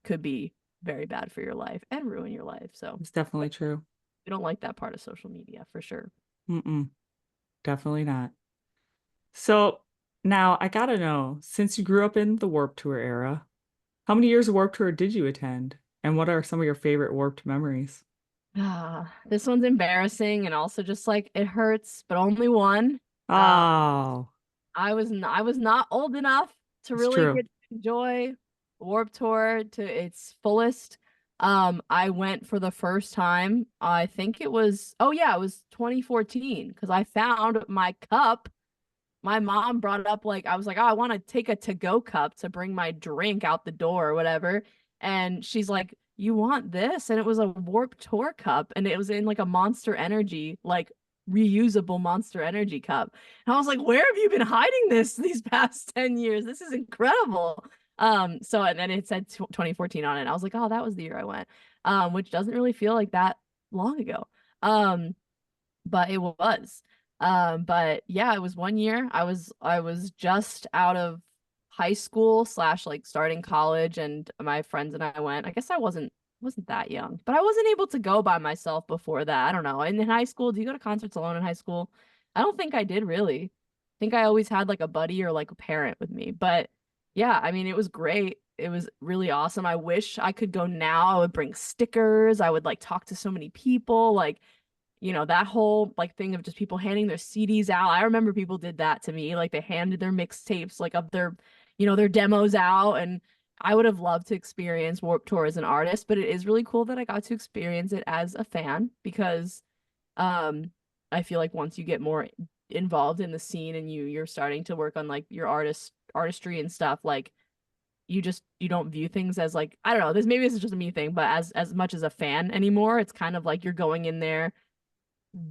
could be very bad for your life and ruin your life. So It's definitely true. We don't like that part of social media for sure. Mm-mm, definitely not. So now I gotta know, since you grew up in the Warped Tour era, how many years of Warped Tour did you attend? And what are some of your favorite Warped memories? This one's embarrassing and also just like it hurts, but only one. Uh, Oh, I was not old enough to it's really true. get to enjoy Warped Tour to its fullest. I went for the first time. I think it was, oh yeah, it was 2014 because I found my cup. My mom brought up like I was like, "Oh, I want to take a to-go cup to bring my drink out the door or whatever." And she's like, "You want this?" And it was a Warped Tour cup and it was in like a Monster Energy like reusable Monster Energy cup. And I was like, "Where have you been hiding this these past 10 years? This is incredible." So and then it said 2014 on it. I was like, "Oh, that was the year I went." Which doesn't really feel like that long ago. Um but it was. But yeah, it was 1 year. I was just out of high school slash like starting college, and my friends and I went. I guess I wasn't that young, but I wasn't able to go by myself before that. I don't know. And in high school, do you go to concerts alone in high school? I don't think I did really. I think I always had like a buddy or like a parent with me. But yeah, I mean, it was great. It was really awesome. I wish I could go now. I would bring stickers. I would like talk to so many people. Like that whole like thing of just people handing their CDs out. I remember people did that to me. Like they handed their mixtapes like of their demos out. And I would have loved to experience Warped Tour as an artist, but it is really cool that I got to experience it as a fan because um I feel like once you get more involved in the scene and you're starting to work on like your artistry and stuff, like you don't view things as like I don't know, this is just a me thing, but as much as a fan anymore. It's kind of like you're going in there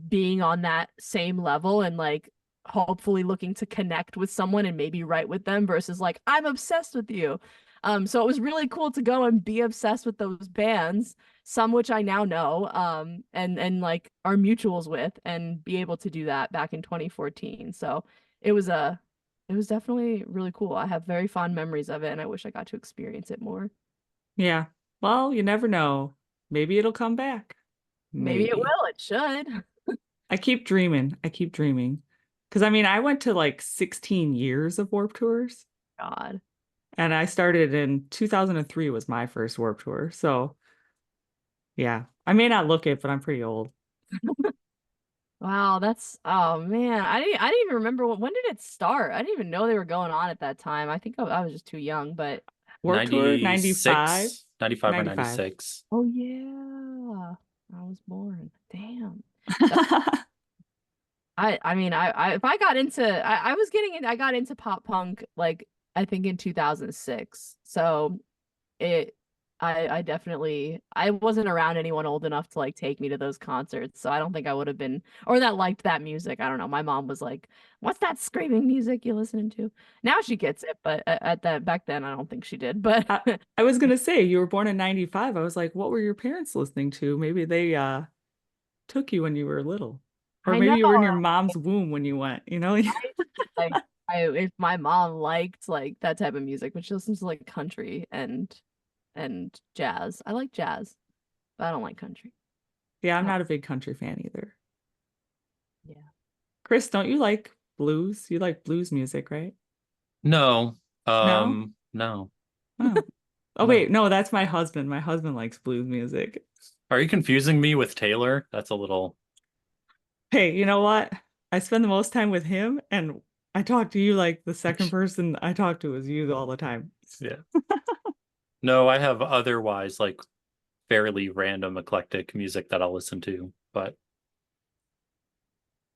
being on that same level and like hopefully looking to connect with someone and maybe write with them versus like I'm obsessed with you. So it was really cool to go and be obsessed with those bands, some which I now know, and like are mutuals with, and be able to do that back in 2014. So it was a it was definitely really cool. I have very fond memories of it, and I wish I got to experience it more. Yeah. Well, you never know. Maybe it'll come back. Maybe it Maybe. will. It should. I keep dreaming. I keep dreaming. Because I mean, I went to like 16 years of Warped Tours, God. and I started in 2003 was my first Warped Tour. So, yeah. I may not look it, but I'm pretty old. Wow, that's oh man. I didn't even remember when did it start? I didn't even know they were going on at that time. I think I was just too young, but Warped Tour 95, 95 or 95. 96. oh yeah. I was born. Damn. That I mean I if I got into I was getting in I got into pop punk like I think in 2006. So it I definitely I wasn't around anyone old enough to like take me to those concerts, so I don't think I would have been or that liked that music. I don't know. My mom was like, "What's that screaming music you listening to?" Now she gets it, but at that back then I don't think she did. But I was gonna say you were born in 95. I was like, what were your parents listening to? Maybe they took you when you were little. Or I maybe know, you were in your mom's womb when you went, you know? right? Like if my mom liked like that type of music, but she listens to like country and jazz. I like jazz, but I don't like country. Yeah, I'm Oh, not a big country fan either. yeah. Chris, don't you like blues? You like blues music, right? No, No? no, Oh. Oh no. wait, no, that's my husband. My husband likes blues music. Are you confusing me with Taylor? That's a little, Hey, you know what? I spend the most time with him, and I talk to you like the second person I talk to is you all the time. yeah. No, I have otherwise like fairly random eclectic music that I'll listen to, but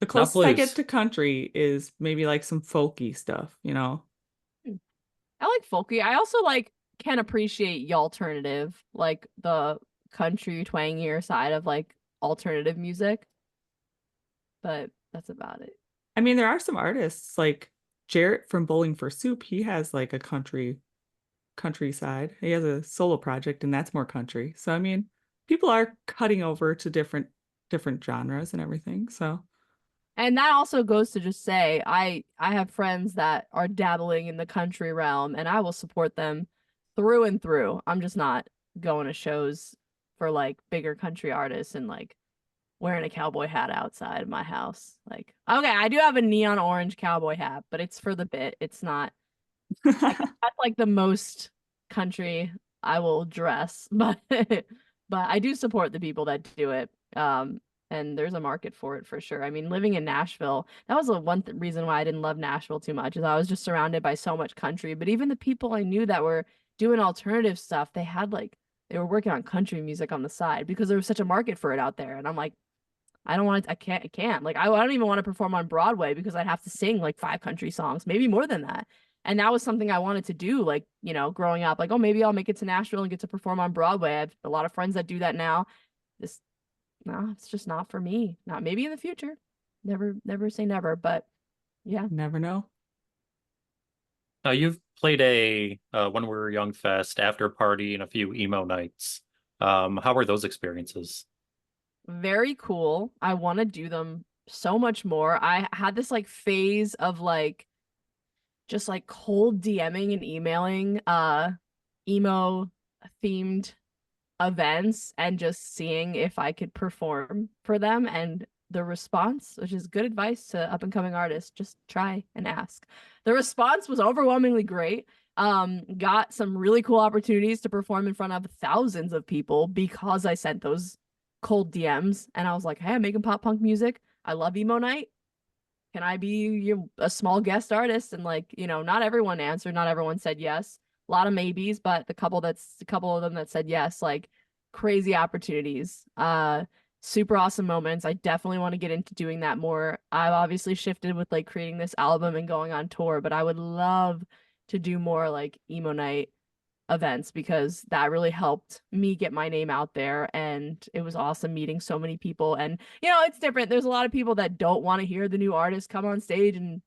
The not closest I get blues. to country is maybe like some folky stuff, you know? Hmm. I like folky. I also like can appreciate the alternative, like the country twangier side of like alternative music, but that's about it. I mean, there are some artists like Jarrett from Bowling for Soup. He has like a countryside. He has a solo project, and that's more country. So I mean, people are cutting over to different genres and everything. So And that also goes to just say I have friends that are dabbling in the country realm and I will support them through and through. I'm just not going to shows for like bigger country artists and like wearing a cowboy hat outside of my house. Like, okay, I do have a neon orange cowboy hat, but it's for the bit. It's not like that's like the most country I will dress, but I do support the people that do it. And there's a market for it for sure. I mean, living in Nashville, that was the one reason why I didn't love Nashville too much, is I was just surrounded by so much country. But even the people I knew that were doing alternative stuff, they had like they were working on country music on the side because there was such a market for it out there. And I'm like, I don't want to, I can't. Like, I don't even want to perform on Broadway because I'd have to sing like 5 country songs, maybe more than that. And that was something I wanted to do, like, you know, growing up, like, oh, maybe I'll make it to Nashville and get to perform on Broadway. I have a lot of friends that do that now. This, no, it's just not for me. Not maybe in the future. Never say never, but yeah. Never know. Now you've played a When We Were Young fest, after party, and a few emo nights. How were those experiences? Very cool. I want to do them so much more. I had this like phase of like just like cold DMing and emailing emo themed events and just seeing if I could perform for them, and the response, which is good advice to up and coming artists, just try and ask. The response was overwhelmingly great. Got some really cool opportunities to perform in front of thousands of people because I sent those cold DMs, and I was like, hey, I'm making pop punk music. I love emo night. Can I be a small guest artist? And like, you know, not everyone answered, not everyone said yes. A lot of maybes, but a couple of them that said yes, like crazy opportunities. Super awesome moments. I definitely want to get into doing that more. I've obviously shifted with like creating this album and going on tour, but I would love to do more like emo night events because that really helped me get my name out there, and it was awesome meeting so many people. And you know, it's different. There's a lot of people that don't want to hear the new artist come on stage and,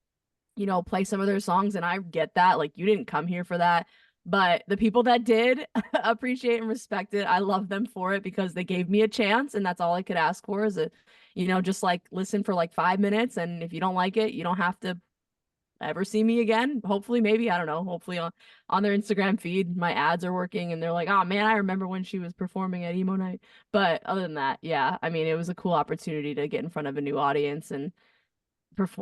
you know, play some of their songs, and I get that. Like, you didn't come here for that. But the people that did appreciate and respect it, I love them for it because they gave me a chance, and that's all I could ask for is a, you know, just like listen for like 5 minutes, and if you don't like it, you don't have to ever see me again. Hopefully, maybe, I don't know. Hopefully on their Instagram feed, my ads are working and they're like, oh man, I remember when she was performing at emo night. But other than that, yeah, I mean, it was a cool opportunity to get in front of a new audience and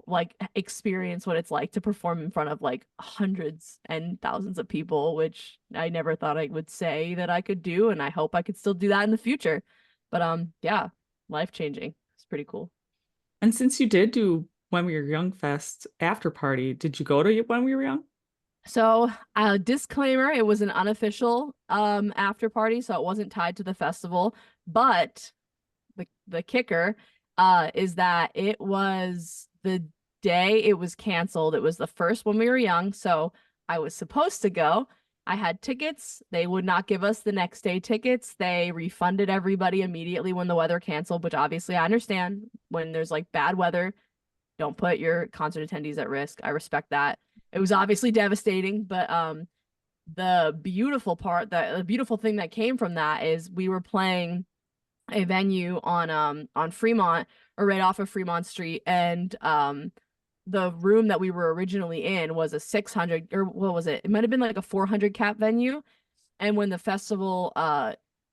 like experience what it's like to perform in front of like hundreds and thousands of people, which I never thought I would say that I could do, and I hope I could still do that in the future. But yeah, life changing. It's pretty cool. And since you did do When We Were Young Fest after party, did you go to When We Were Young? So, disclaimer, it was an unofficial after party, so it wasn't tied to the festival. But the kicker is that it was the day it was canceled. It was the first When We Were Young, so I was supposed to go. I had tickets. They would not give us the next day tickets. They refunded everybody immediately when the weather canceled, which obviously I understand. When there's like bad weather, don't put your concert attendees at risk. I respect that. It was obviously devastating, but the beautiful thing that came from that is we were playing a venue on Fremont, or right off of Fremont Street, and the room that we were originally in was a 600, or what was it? It might have been like a 400 cap venue. And when the festival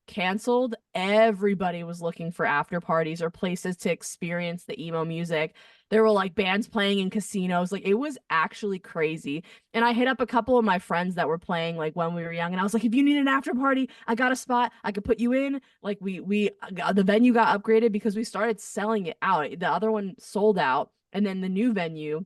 canceled, everybody was looking for after parties or places to experience the emo music. There were like bands playing in casinos. Like, it was actually crazy. And I hit up a couple of my friends that were playing like When We Were Young, and I was like, if you need an after party, I got a spot. I could put you in. Like, the venue got upgraded because we started selling it out. The other one sold out, and then the new venue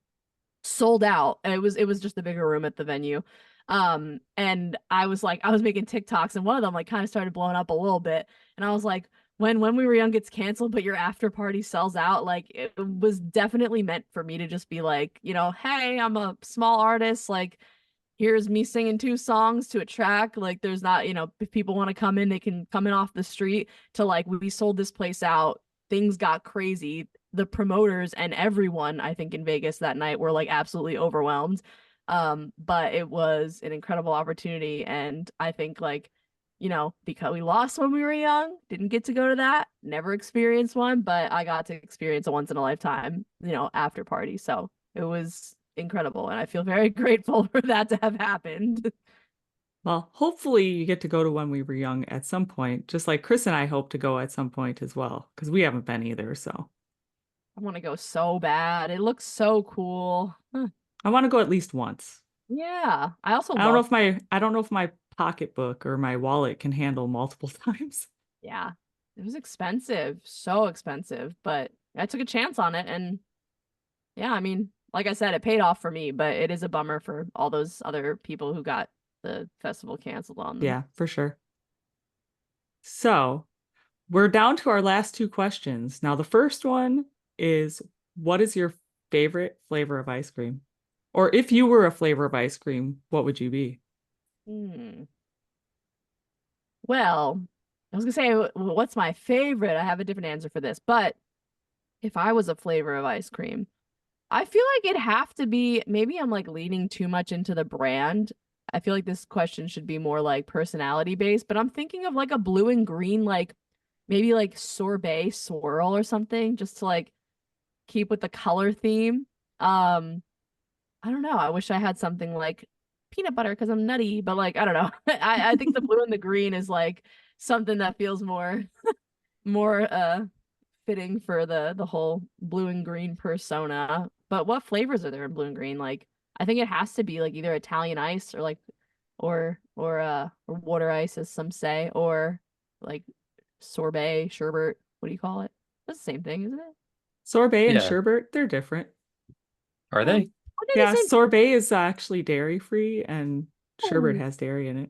sold out. And it was just a bigger room at the venue. And I was making TikToks, and one of them like kind of started blowing up a little bit. And I was like, when We Were Young gets canceled, but your after party sells out, like, it was definitely meant for me to just be like, you know, hey, I'm a small artist. Like, here's me singing 2 songs to a track. Like, there's not, you know, if people want to come in, they can come in off the street. To like, we sold this place out. Things got crazy. The promoters and everyone, I think, in Vegas that night were like absolutely overwhelmed. But it was an incredible opportunity, and I think, like, you know, because we lost When We Were Young, didn't get to go to that, never experienced one, but I got to experience a once in a lifetime, you know, after party. So it was incredible, and I feel very grateful for that to have happened. Well, hopefully you get to go to when we were young at some point, just like Chris and I hope to go at some point as well, because we haven't been either. So I want to go so bad. It looks so cool. I want to go at least once. Yeah. I also love, I don't know if my pocketbook or my wallet can handle multiple times. yeah. It was expensive, so expensive, but I took a chance on it. And yeah, I mean, like I said, it paid off for me, but it is a bummer for all those other people who got the festival canceled on them. Yeah, for sure. So we're down to our last two questions. Now, the first one is, what is your favorite flavor of ice cream? Or if you were a flavor of ice cream, what would you be? Hmm. Well, I was gonna say, what's my favorite? I have a different answer for this, but if I was a flavor of ice cream, I feel like it'd have to be, maybe I'm like leaning too much into the brand. I feel like this question should be more like personality based, but I'm thinking of like a blue and green, like maybe like sorbet swirl or something, just to like keep with the color theme. Um, I don't know. I wish I had something like peanut butter because I'm nutty, but like I don't know. I think the blue and the green is like something that feels more fitting for the whole blue and green persona. But what flavors are there in blue and green? Like I think it has to be like either Italian ice or like or water ice as some say, or like sorbet, sherbet. What do you call it? That's the same thing, isn't it? Sorbet and Yeah. sherbet, they're different. Are Oh, they? are they the Yeah, same? sorbet is actually dairy free and sherbet Oh, has dairy in it.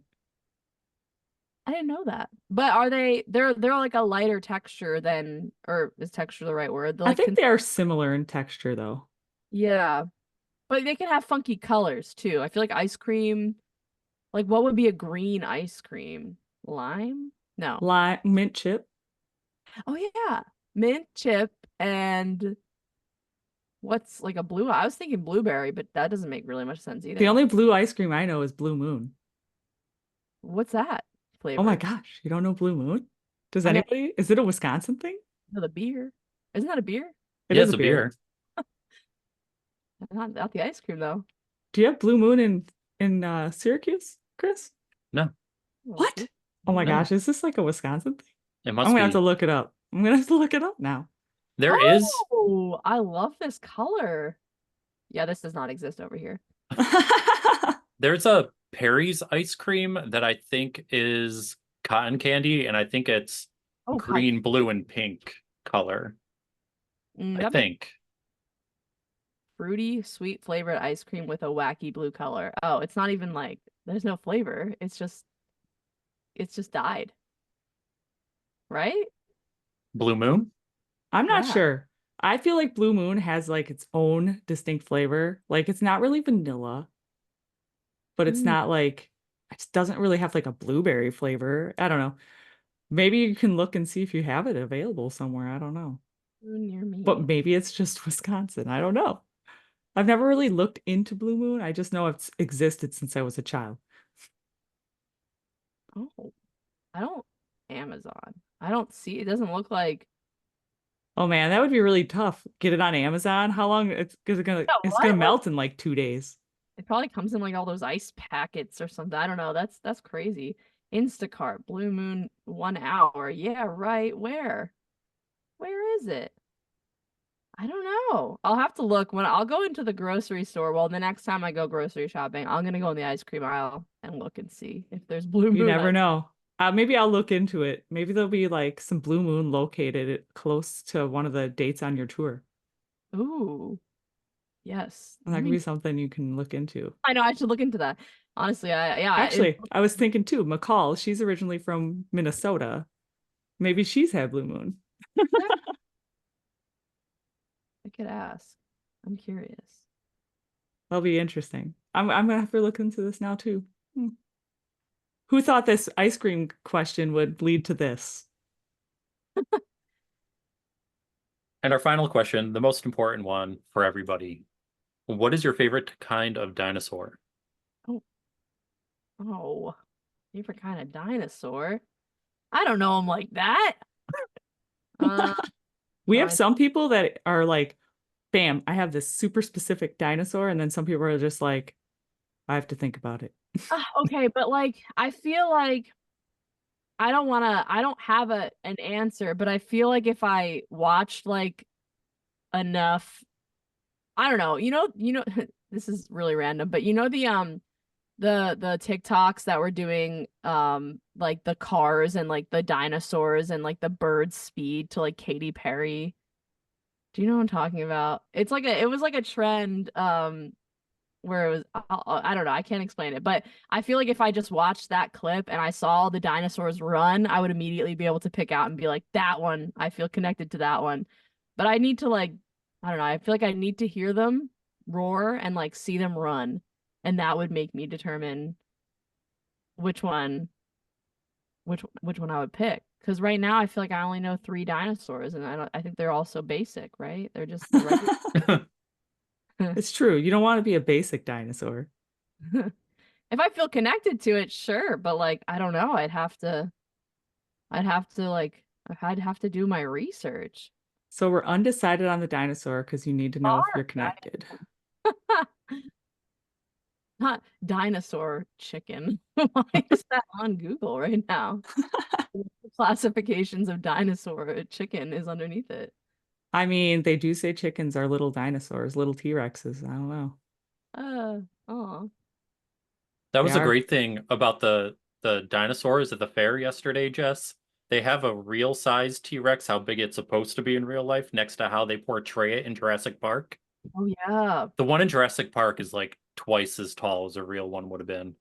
I didn't know that. But are they're like a lighter texture than, or is texture the right word? They're I like think they are similar in texture though. yeah. But they can have funky colors too. I feel like ice cream, like what would be a green ice cream? Lime? No. Lime, mint chip. Oh yeah. Mint chip and what's like a blue? I was thinking blueberry, but that doesn't make really much sense The either. only blue ice cream I know is Blue Moon. What's that Oh my flavor? gosh, you don't know Blue Moon? Does I mean, anybody? Is it a Wisconsin thing? I know the beer. Isn't that a beer? It Yeah, is it's a a beer. beer. Not the ice cream though. Do you have Blue Moon in Syracuse, Chris? No, Oh, What? Oh my no. gosh, is this like a Wisconsin thing? It I'm must gonna have to be. look it up. I'm gonna have to look it up now. There is Oh, I love this color. Yeah, this does not exist over here. there's a Perry's ice cream that I think is cotton candy, and I think it's Oh, cut. green, blue, and pink color. I That think. fruity, sweet flavored ice cream with a wacky blue color. Oh, it's not even like there's no flavor. It's just dyed, right? Blue Moon? I'm not Yeah. sure. I feel like Blue Moon has like its own distinct flavor. Like it's not really vanilla, but it's Mm, not like it doesn't really have like a blueberry flavor. I don't know. Maybe you can look and see if you have it available somewhere. I don't know. near But me. maybe it's just Wisconsin. I don't know. I've never really looked into Blue Moon. I just know it's existed since I was a child. Oh, I don't Amazon. I don't see. It doesn't look like. Oh man, that would be really tough. Get it on Amazon. How long Yeah, it's gonna what? Like melt in like 2 days. it probably comes in like all those ice packets or something. I don't know. That's crazy. Instacart, Blue Moon, 1 hour. Yeah, right. Where? Where is it? I don't know. I'll have to look when I'll go into the grocery store. Well, the next time I go grocery shopping, I'm gonna go in the ice cream aisle and look and see if there's Blue You Moon never ice. know. Maybe I'll look into it. Maybe there'll be like some Blue Moon located close to one of the dates on your tour. Ooh, yes. And that could be something you can look into. I know I should look into that. Honestly, Actually, I was thinking too, McCall, she's originally from Minnesota. Maybe she's had Blue Moon. I could ask. I'm curious. That'll be interesting. I'm gonna have to look into this now too. Hmm. Who thought this ice cream question would lead to this? And our final question, the most important one for everybody. What is your favorite kind of dinosaur? Oh, oh, favorite kind of dinosaur? I don't know him like that. Uh, We have dinosaur. some people that are like, bam, I have this super specific dinosaur, and then some people are just like, I have to think about it. Okay, but like I feel like I don't have an answer, but I feel like if I watched like enough, I don't know, this is really random, but the TikToks that were doing like the cars and like the dinosaurs and like the bird speed to like Katy Perry. Do you know what I'm talking about? It was like a trend where it was I don't know, I can't explain it, but I feel like if I just watched that clip and I saw the dinosaurs run, I would immediately be able to pick out and be like, that one, I feel connected to that one. But I need to like, I don't know, I feel like I need to hear them roar and like see them run, and that would make me determine which one which one I would pick. Because right now I feel like I only know three dinosaurs, and I think they're all so basic, right? They're just the regular. It's true. You don't want to be a basic dinosaur. If I feel connected to it, sure, but like I don't know, I'd have to do my research. So we're undecided on the dinosaur because you need to know if you're connected. Not dinosaur chicken. Why is that on Google right now? The classifications of dinosaur chicken is underneath it. I mean, they do say chickens are little dinosaurs, little T-Rexes. I don't know. Oh. That They was a are. great thing about the dinosaurs at the fair yesterday, Jess. They have a real size T-Rex, how big it's supposed to be in real life, next to how they portray it in Jurassic Park. Oh yeah. The one in Jurassic Park is like twice as tall as a real one would have been.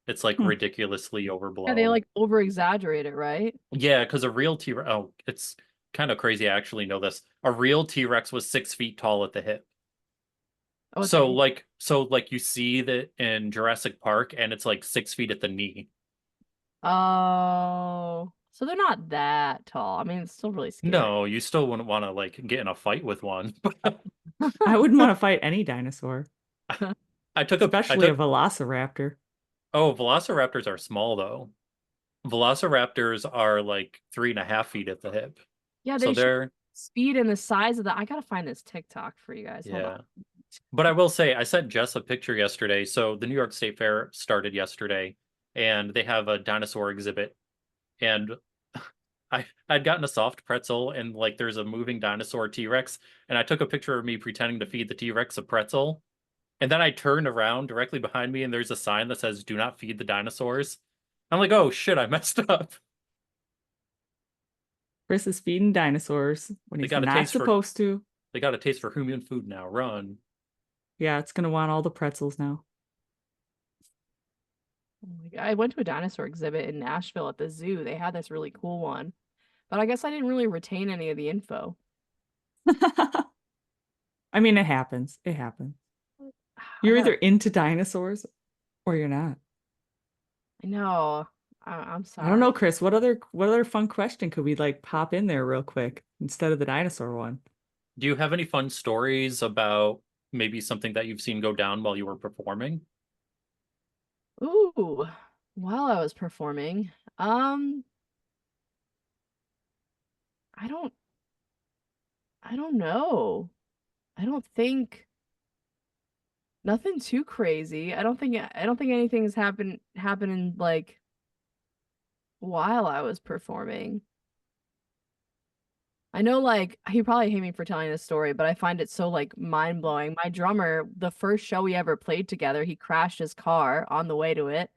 It's like Hmm. ridiculously Yeah, they overblown. like over exaggerate it, right? Yeah, because a real T-Rex, oh, it's kind of crazy. I actually know this. A real T-Rex was 6 feet tall at the hip. Oh, at the So hip. like you see that in Jurassic Park, and it's like 6 feet at the knee. Oh. So they're not that tall. I mean, it's still really scary. No, you still wouldn't want to like get in a fight with one. I wouldn't want to fight any dinosaur, I especially a took velociraptor. oh, velociraptors are small though. Velociraptors are like 3.5 feet at the hip. Yeah, So they show they're speed and the size of the. I gotta find this TikTok for you guys. Hold on. yeah. But I will say I sent Jess a picture yesterday. So the New York State Fair started yesterday and they have a dinosaur exhibit. And I'd gotten a soft pretzel and like there's a moving dinosaur T-Rex. And I took a picture of me pretending to feed the T-Rex a pretzel. And then I turned around directly behind me and there's a sign that says, "Do not feed the dinosaurs." I'm like, oh shit, I messed up. Chris is feeding dinosaurs when They he's got a not taste for supposed to. they got a taste for human food now. Run. Yeah, it's gonna want all the pretzels now. Oh my God. I went to a dinosaur exhibit in Nashville at the zoo. They had this really cool one, but I guess I didn't really retain any of the info. I mean, it happens. It happens. I You're either gotta, into dinosaurs or you're not. I know. I'm I don't sorry. know, Chris. What other fun question could we like pop in there real quick instead of the dinosaur one? Do you have any fun stories about maybe something that you've seen go down while you were performing? Ooh, while I was performing, I don't, I don't know. I don't think nothing too crazy. I don't think anything's happening like while I was performing. I know like he probably hate me for telling this story, but I find it so like mind-blowing. My drummer, the first show we ever played together, he crashed his car on the way to it.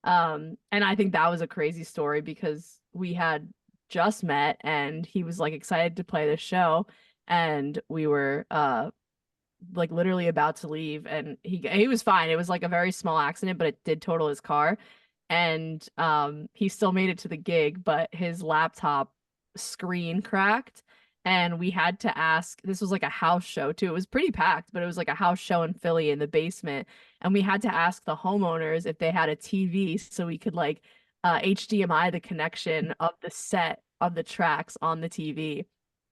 And I think that was a crazy story because we had just met and he was like excited to play the show and we were like literally about to leave and he was fine. It was like a very small accident, but it did total his car. And he still made it to the gig, but his laptop screen cracked and we had to ask, this was like a house show too. It was pretty packed, but it was like a house show in Philly in the basement, and we had to ask the homeowners if they had a TV so we could like HDMI the connection of the set of the tracks on the TV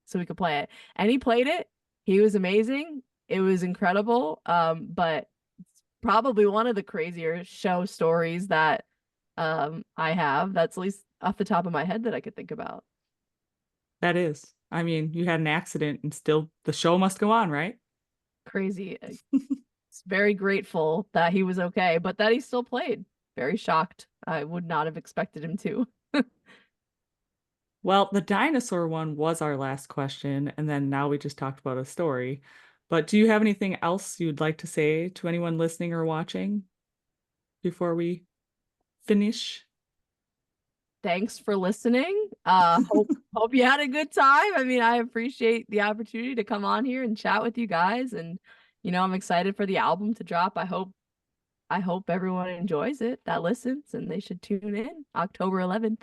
so we could play it. And he played it. He was amazing. It was incredible. But it's probably one of the crazier show stories that I have. That's at least off the top of my head that I could think about. That is. I mean, you had an accident and still the show must go on, right? Crazy. was very grateful that he was okay, but that he still played. Very shocked. I would not have expected him to. Well, the dinosaur one was our last question, and then now we just talked about a story. But do you have anything else you'd like to say to anyone listening or watching before we finish? Thanks for listening. Hope you had a good time. I mean, I appreciate the opportunity to come on here and chat with you guys, and I'm excited for the album to drop. I hope everyone enjoys it that listens, and they should tune in October 11th.